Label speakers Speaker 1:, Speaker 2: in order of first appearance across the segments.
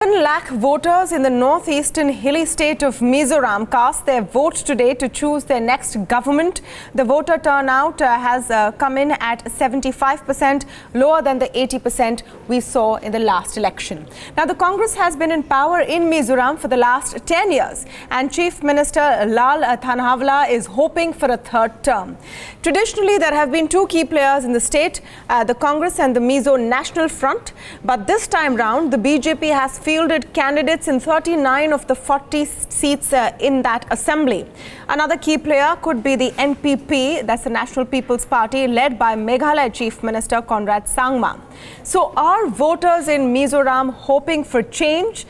Speaker 1: 10 lakh voters in the northeastern hilly state of Mizoram cast their vote today to choose their next government. The voter turnout has come in at 75%, lower than the 80% we saw in the last election. Now, the Congress has been in power in Mizoram for the last 10 years, and Chief Minister Lal Thanhawala is hoping for a third term. Traditionally, there have been two key players in the state, the Congress and the Mizo National Front. But this time round, the BJP has fielded candidates in 39 of the 40 seats in that assembly. Another key player could be the NPP, that's the National People's Party, led by Meghalaya Chief Minister Conrad Sangma. So are voters in Mizoram hoping for change?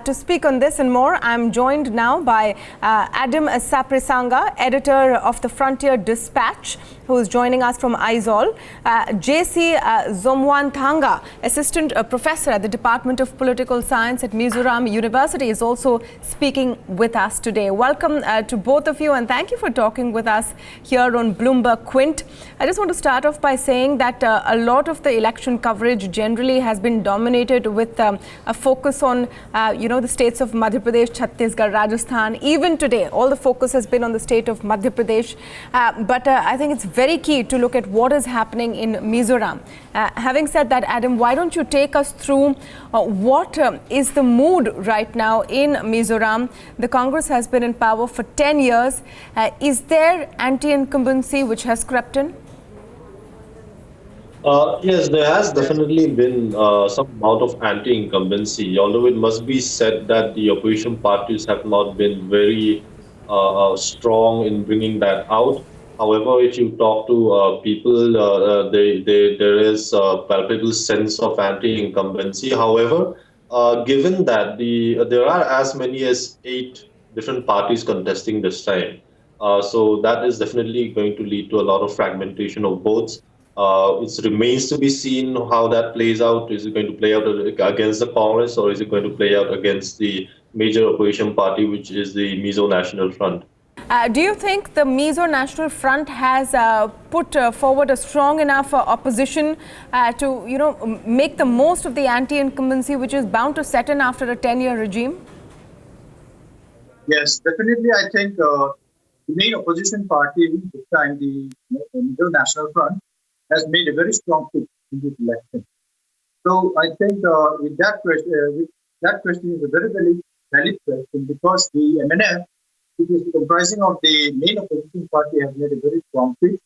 Speaker 1: To speak on this and more, I'm joined now by Adam Saprisanga, editor of the Frontier Dispatch, who is joining us from Aizawl. JC Zomwanthanga, assistant professor at the Department of Political Science at Mizoram University, is also speaking with us today. Welcome to both of you, and thank you for talking with us here on Bloomberg Quint. I just want to start off by saying that a lot of the election coverage generally has been dominated with a focus on, the states of Madhya Pradesh, Chhattisgarh, Rajasthan. Even today, all the focus has been on the state of Madhya Pradesh. But I think it's very key to look at what is happening in Mizoram. Having said that, Adam, why don't you take us through what is the mood right now in Mizoram? The Congress has been in power for 10 years. Is there anti-incumbency which has crept in?
Speaker 2: Yes, there has definitely been some amount of anti-incumbency, although it must be said that the opposition parties have not been very strong in bringing that out. However, if you talk to people, there is a palpable sense of anti-incumbency. However, given that there are as many as 8 different parties contesting this time, so that is definitely going to lead to a lot of fragmentation of votes. It remains to be seen how that plays out. Is it going to play out against the Congress, or is it going to play out against the major opposition party, which is the Mizo National Front?
Speaker 1: Do you think the Mizo National Front has put forward a strong enough opposition to, make the most of the anti-incumbency which is bound to set in after a 10-year regime?
Speaker 3: Yes, definitely. I think the main opposition party this time, the Mizo National Front, has made a very strong pitch in this election. So I think with that question is a very, very valid question, because the MNF, which is comprising of the main opposition party, has made a very strong pitch.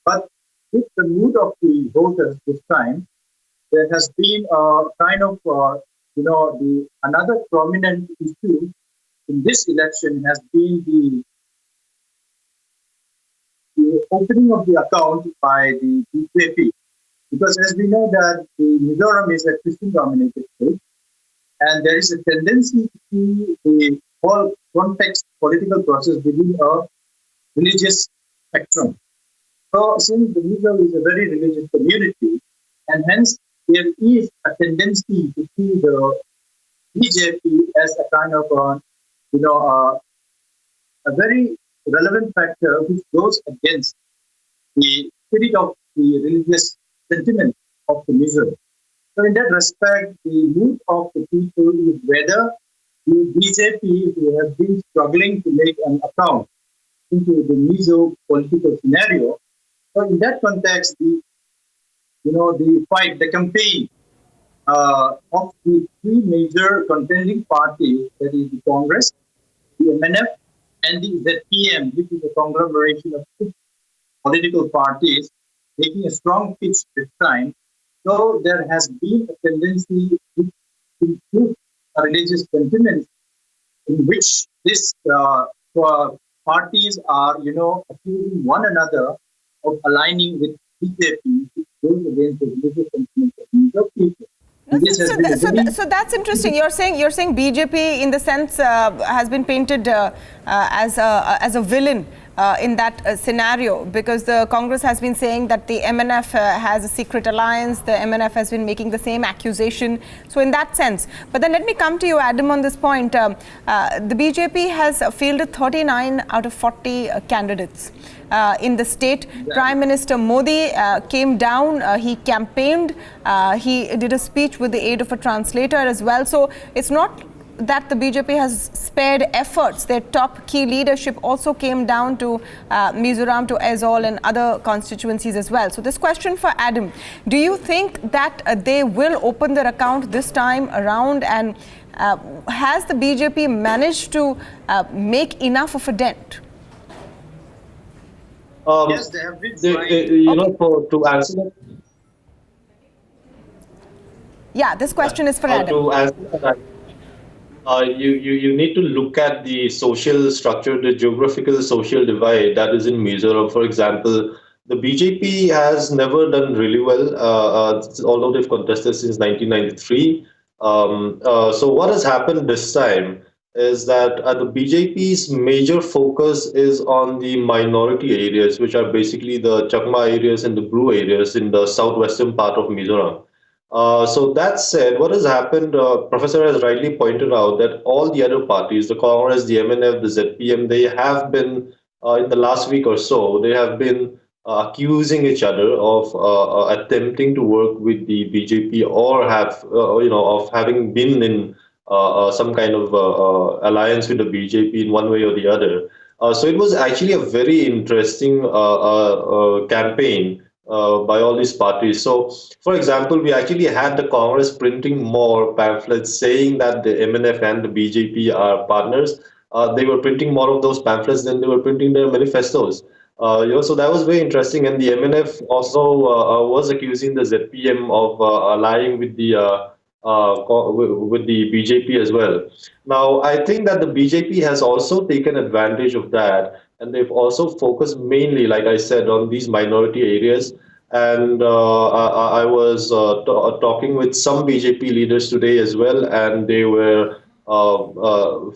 Speaker 3: But with the mood of the voters this time, there has been a kind of, another prominent issue in this election has been the opening of the account by the BJP. Because as we know that the Mizoram is a Christian-dominated state, and there is a tendency to see the whole context political process within a religious spectrum. So since the Mizo is a very religious community, and hence there is a tendency to see the BJP as a kind of a very relevant factor which goes against the spirit of the religious sentiment of the Mizo. So in that respect, the mood of the people is whether the BJP, who have been struggling to make an account into the Mizo political scenario. So in that context, the fight, the campaign of the 3 major contending parties, that is the Congress, the MNF, and the ZPM, which is a conglomeration of 6 political parties, making a strong pitch this time. So there has been a tendency to include a religious sentiment in which these parties are, accusing one another of aligning with BJP, which goes against the religious sentiment of people.
Speaker 1: So that's interesting. You're saying BJP, in the sense, has been painted as a villain in that scenario? Because the Congress has been saying that the MNF has a secret alliance. The MNF has been making the same accusation. So in that sense. But then let me come to you, Adam, on this point. The BJP has fielded 39 out of 40 candidates in the state. Prime Minister Modi came down. He campaigned. He did a speech with the aid of a translator as well. So it's not that the BJP has spared efforts. Their top key leadership also came down to Mizoram, to Aizawl and other constituencies as well. So this question for Adam, do you think that they will open their account this time around, and has the BJP managed to make enough of a dent?
Speaker 3: Yes, they have been trying.
Speaker 2: To answer that.
Speaker 1: Yeah, this question is for Adam.
Speaker 2: To answer that, you need to look at the social structure, the geographical social divide that is in Mizoram. For example, the BJP has never done really well, although they've contested since 1993. So what has happened this time is that the BJP's major focus is on the minority areas, which are basically the Chakma areas and the Bru areas in the southwestern part of Mizoram. So that said, what has happened, Professor has rightly pointed out that all the other parties, the Congress, the MNF, the ZPM, they have been, in the last week or so, they have been accusing each other of attempting to work with the BJP, or have, of having been in some kind of alliance with the BJP in one way or the other. So it was actually a very interesting campaign by all these parties. So, for example, we actually had the Congress printing more pamphlets saying that the MNF and the BJP are partners. They were printing more of those pamphlets than they were printing their manifestos. So that was very interesting. And the MNF also was accusing the ZPM of allying with the BJP as well. Now, I think that the BJP has also taken advantage of that, and they've also focused mainly, like I said, on these minority areas. And I was talking with some BJP leaders today as well, and they were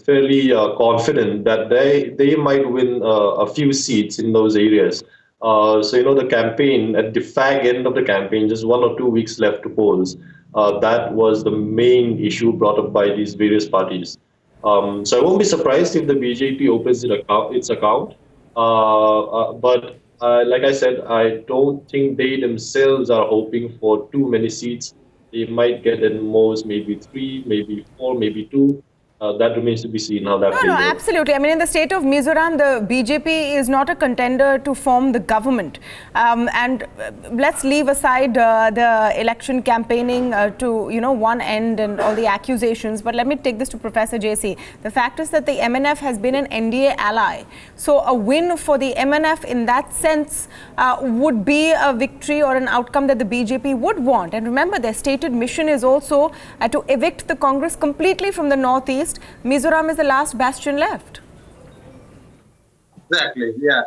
Speaker 2: fairly confident that they might win a few seats in those areas. So, the campaign, at the fag end of the campaign, just 1 or 2 weeks left to polls, that was the main issue brought up by these various parties. So I won't be surprised if the BJP opens its account. But like I said, I don't think they themselves are hoping for too many seats. They might get at most maybe 3, maybe 4, maybe 2. That remains to be seen how that plays out.
Speaker 1: Absolutely. I mean, in the state of Mizoram, the BJP is not a contender to form the government. And let's leave aside the election campaigning to, one end and all the accusations. But let me take this to Professor JC. The fact is that the MNF has been an NDA ally. So a win for the MNF in that sense would be a victory or an outcome that the BJP would want. And remember, their stated mission is also to evict the Congress completely from the northeast. Mizoram is the last bastion left.
Speaker 3: Exactly, yeah.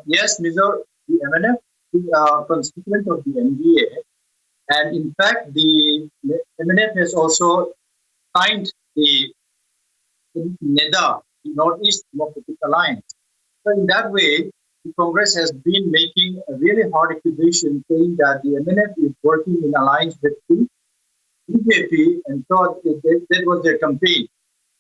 Speaker 3: Yes, Mizoram, the MNF is a constituent of the NDA. And in fact, the MNF has also signed the NEDA, the Northeast Democratic Alliance. So in that way, the Congress has been making a really hard accusation saying that the MNF is working in alliance with the BJP, and so that was their campaign.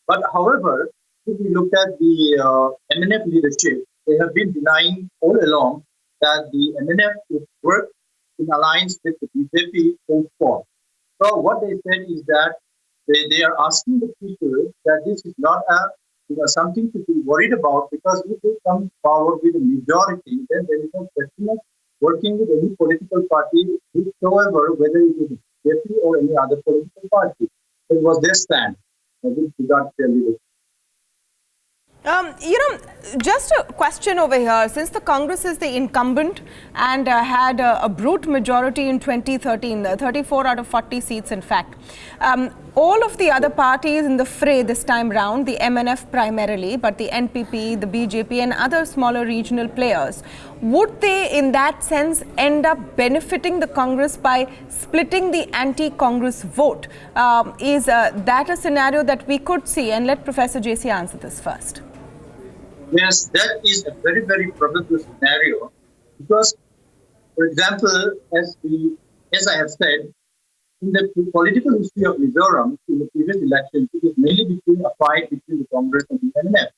Speaker 3: But however, if we look at the MNF leadership, they have been denying all along that the MNF would work in alliance with the BJP going forward. So what they said is that they are asking the people that this is not something to be worried about, because if they come forward with a majority, then there is no question of working with any political party whatsoever, whether it is BJP or any other political party. It was their stand with regard to their leadership.
Speaker 1: Just a question over here. Since the Congress is the incumbent and had a brute majority in 2013, 34 out of 40 seats, in fact, all of the other parties in the fray this time round, the MNF primarily, but the NPP, the BJP and other smaller regional players, would they in that sense end up benefiting the Congress by splitting the anti-Congress vote? Is that a scenario that we could see? And let Professor JC answer this first.
Speaker 3: Yes, that is a very, very probable scenario because, for example, as I have said, in the political history of Mizoram, in the previous elections, it was mainly between a fight between the Congress and the MNF.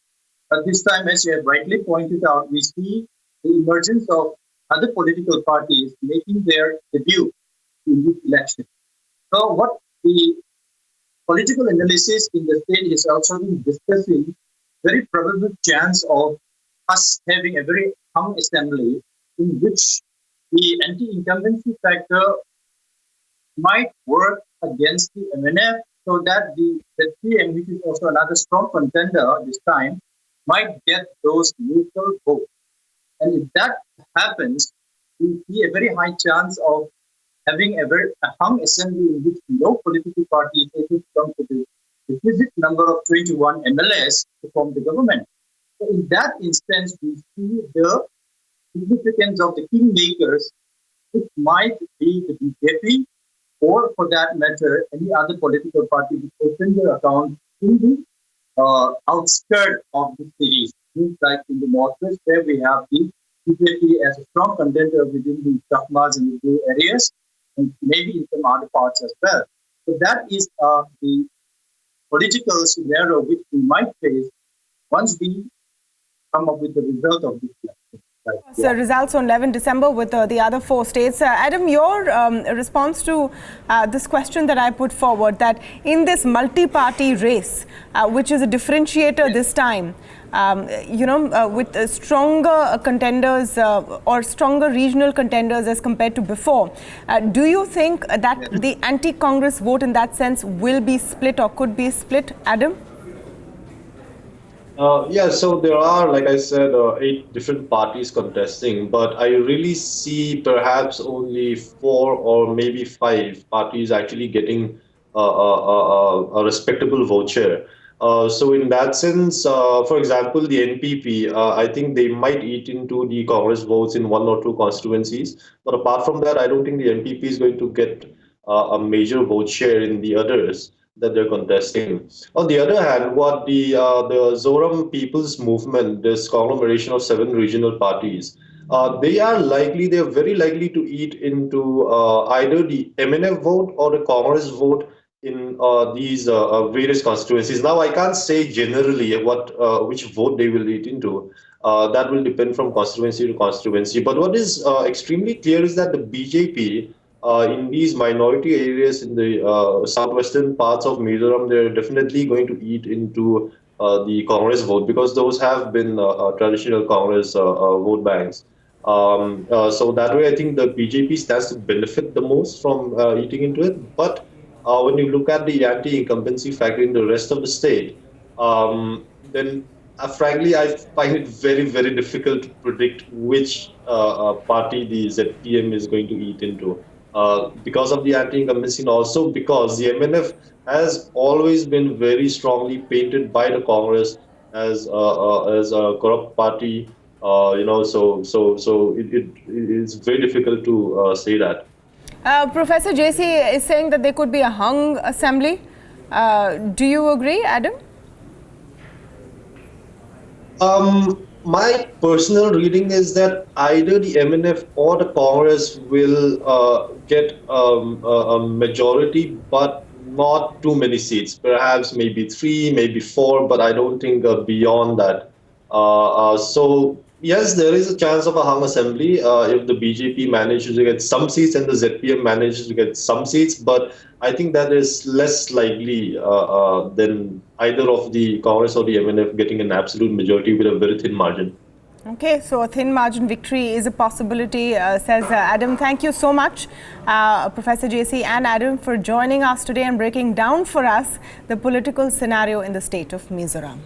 Speaker 3: But this time, as you have rightly pointed out, we see the emergence of other political parties making their debut in this election. So, what the political analysis in the state is also been discussing very probable chance of us having a very hung assembly in which the anti-incumbency factor might work against the MNF so that the PM, which is also another strong contender this time, might get those neutral votes. And if that happens, we see a very high chance of having a hung assembly in which no political party is able to come to the requisite number of 21 MLS to form the government. So in that instance, we see the significance of the kingmakers, which might be the BJP, or for that matter, any other political party which open their account in the outskirts of the cities. Like in the northwest, where we have the BJP as a strong contender within the Chakmas and the blue areas, and maybe in some other parts as well. So that is the political scenario which we might face once we come up with the result of this election. Right.
Speaker 1: So results on 11 December with the other four states. Adam, your response to this question that I put forward, that in this multi-party race, which is a differentiator this time, with stronger contenders or stronger regional contenders as compared to before, do you think that the anti-Congress vote in that sense will be split or could be split, Adam?
Speaker 2: Yeah, so there are, like I said, 8 different parties contesting, but I really see perhaps only 4 or maybe 5 parties actually getting a respectable vote share. So in that sense, for example, the NPP, I think they might eat into the Congress votes in 1 or 2 constituencies. But apart from that, I don't think the NPP is going to get a major vote share in the others that they're contesting. On the other hand, what the Mizoram People's Movement, this conglomeration of 7 regional parties, they're very likely to eat into either the MNF vote or the Congress vote in these various constituencies. Now, I can't say generally which vote they will eat into. That will depend from constituency to constituency. But what is extremely clear is that the BJP in these minority areas in the southwestern parts of Mizoram, they're definitely going to eat into the Congress vote because those have been traditional Congress vote banks. So that way, I think the BJP stands to benefit the most from eating into it. But when you look at the anti-incumbency factor in the rest of the state, then frankly, I find it very, very difficult to predict which party the ZPM is going to eat into. Because of the anti-incumbency and also because the MNF has always been very strongly painted by the Congress as a corrupt party. It is very difficult to say that.
Speaker 1: Professor JC is saying that there could be a hung assembly. Do you agree, Adam?
Speaker 2: My personal reading is that either the MNF or the Congress will get a majority, but not too many seats. Perhaps maybe 3, maybe 4, but I don't think beyond that. So yes, there is a chance of a hung assembly if the BJP manages to get some seats and the ZPM manages to get some seats, but I think that is less likely than either of the Congress or the MNF getting an absolute majority with a very thin margin.
Speaker 1: Okay, so a thin margin victory is a possibility, says Adam. Thank you so much, Professor JC and Adam, for joining us today and breaking down for us the political scenario in the state of Mizoram.